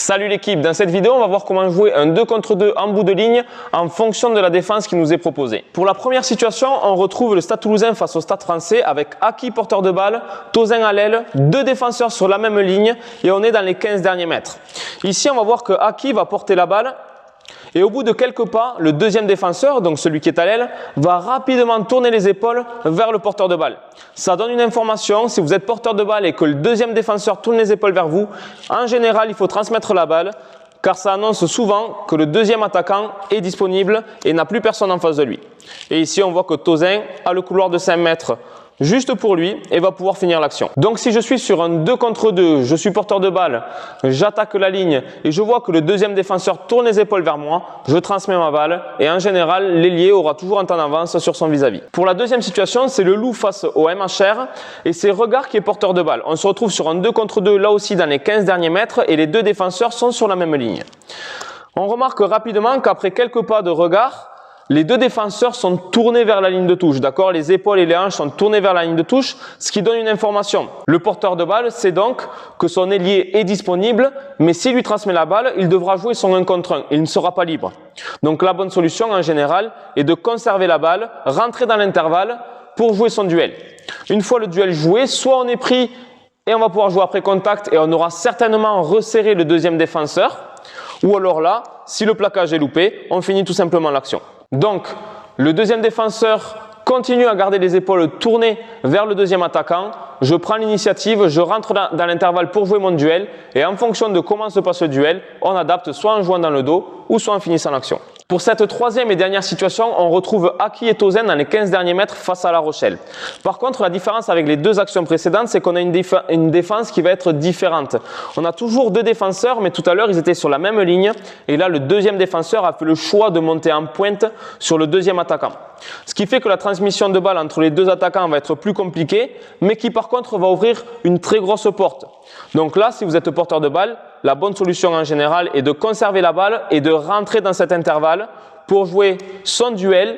Salut l'équipe, dans cette vidéo on va voir comment jouer un 2 contre 2 en bout de ligne en fonction de la défense qui nous est proposée. Pour la première situation, on retrouve le Stade Toulousain face au Stade Français avec Aki porteur de balle, Tauzin à l'aile, deux défenseurs sur la même ligne et on est dans les 15 derniers mètres. Ici on va voir que Aki va porter la balle et au bout de quelques pas, le deuxième défenseur, donc celui qui est à l'aile, va rapidement tourner les épaules vers le porteur de balle. Ça donne une information, si vous êtes porteur de balle et que le deuxième défenseur tourne les épaules vers vous, en général, il faut transmettre la balle car ça annonce souvent que le deuxième attaquant est disponible et n'a plus personne en face de lui. Et ici, on voit que Tauzin a le couloir de 5 mètres juste pour lui et va pouvoir finir l'action. Donc si je suis sur un 2 contre 2, je suis porteur de balle, j'attaque la ligne et je vois que le deuxième défenseur tourne les épaules vers moi, je transmets ma balle et en général, l'ailier aura toujours un temps d'avance sur son vis-à-vis. Pour la deuxième situation, c'est le Loup face au MHR et c'est Regard qui est porteur de balle. On se retrouve sur un 2 contre 2 là aussi dans les 15 derniers mètres et les deux défenseurs sont sur la même ligne. On remarque rapidement qu'après quelques pas de Regard, les deux défenseurs sont tournés vers la ligne de touche, d'accord? Les épaules et les hanches sont tournées vers la ligne de touche, ce qui donne une information. Le porteur de balle sait donc que son ailier est disponible, mais s'il lui transmet la balle, il devra jouer son 1 contre 1. Il ne sera pas libre. Donc la bonne solution en général est de conserver la balle, rentrer dans l'intervalle pour jouer son duel. Une fois le duel joué, soit on est pris et on va pouvoir jouer après contact et on aura certainement resserré le deuxième défenseur, ou alors là, si le plaquage est loupé, on finit tout simplement l'action. Donc, le deuxième défenseur continue à garder les épaules tournées vers le deuxième attaquant. Je prends l'initiative, je rentre dans l'intervalle pour jouer mon duel et en fonction de comment se passe le duel, on adapte soit en jouant dans le dos ou soit en finissant l'action. Pour cette troisième et dernière situation, on retrouve Aki et Tauzin dans les 15 derniers mètres face à La Rochelle. Par contre, la différence avec les deux actions précédentes, c'est qu'on a une défense qui va être différente. On a toujours deux défenseurs, mais tout à l'heure, ils étaient sur la même ligne. Et là, le deuxième défenseur a fait le choix de monter en pointe sur le deuxième attaquant. Ce qui fait que la transmission de balle entre les deux attaquants va être plus compliquée, mais qui par contre va ouvrir une très grosse porte. Donc là, si vous êtes porteur de balle, la bonne solution en général est de conserver la balle et de rentrer dans cet intervalle pour jouer son duel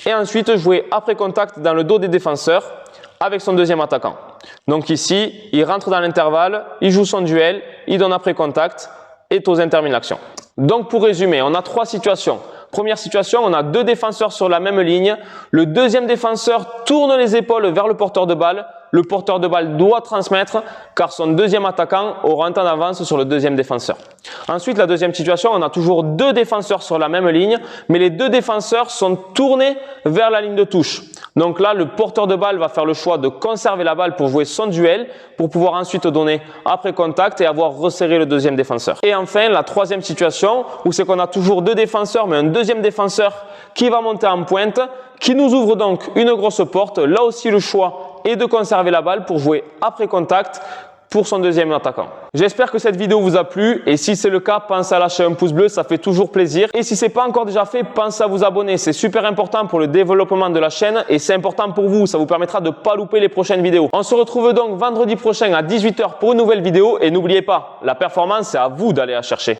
et ensuite jouer après contact dans le dos des défenseurs avec son deuxième attaquant. Donc ici, il rentre dans l'intervalle, il joue son duel, il donne après contact et Tauzin termine l'action. Donc pour résumer, on a trois situations. Première situation, on a deux défenseurs sur la même ligne. Le deuxième défenseur tourne les épaules vers le porteur de balle. Le porteur de balle doit transmettre car son deuxième attaquant aura un temps d'avance sur le deuxième défenseur. Ensuite, la deuxième situation, on a toujours deux défenseurs sur la même ligne, mais les deux défenseurs sont tournés vers la ligne de touche. Donc là, le porteur de balle va faire le choix de conserver la balle pour jouer son duel, pour pouvoir ensuite donner après contact et avoir resserré le deuxième défenseur. Et enfin, la troisième situation, où c'est qu'on a toujours deux défenseurs, mais un deuxième défenseur qui va monter en pointe, qui nous ouvre donc une grosse porte. Là aussi, le choix est de conserver la balle pour jouer après contact pour son deuxième attaquant. J'espère que cette vidéo vous a plu et si c'est le cas, pensez à lâcher un pouce bleu, ça fait toujours plaisir. Et si ce n'est pas encore déjà fait, pensez à vous abonner, c'est super important pour le développement de la chaîne et c'est important pour vous, ça vous permettra de ne pas louper les prochaines vidéos. On se retrouve donc vendredi prochain à 18 h pour une nouvelle vidéo et n'oubliez pas, la performance c'est à vous d'aller la chercher.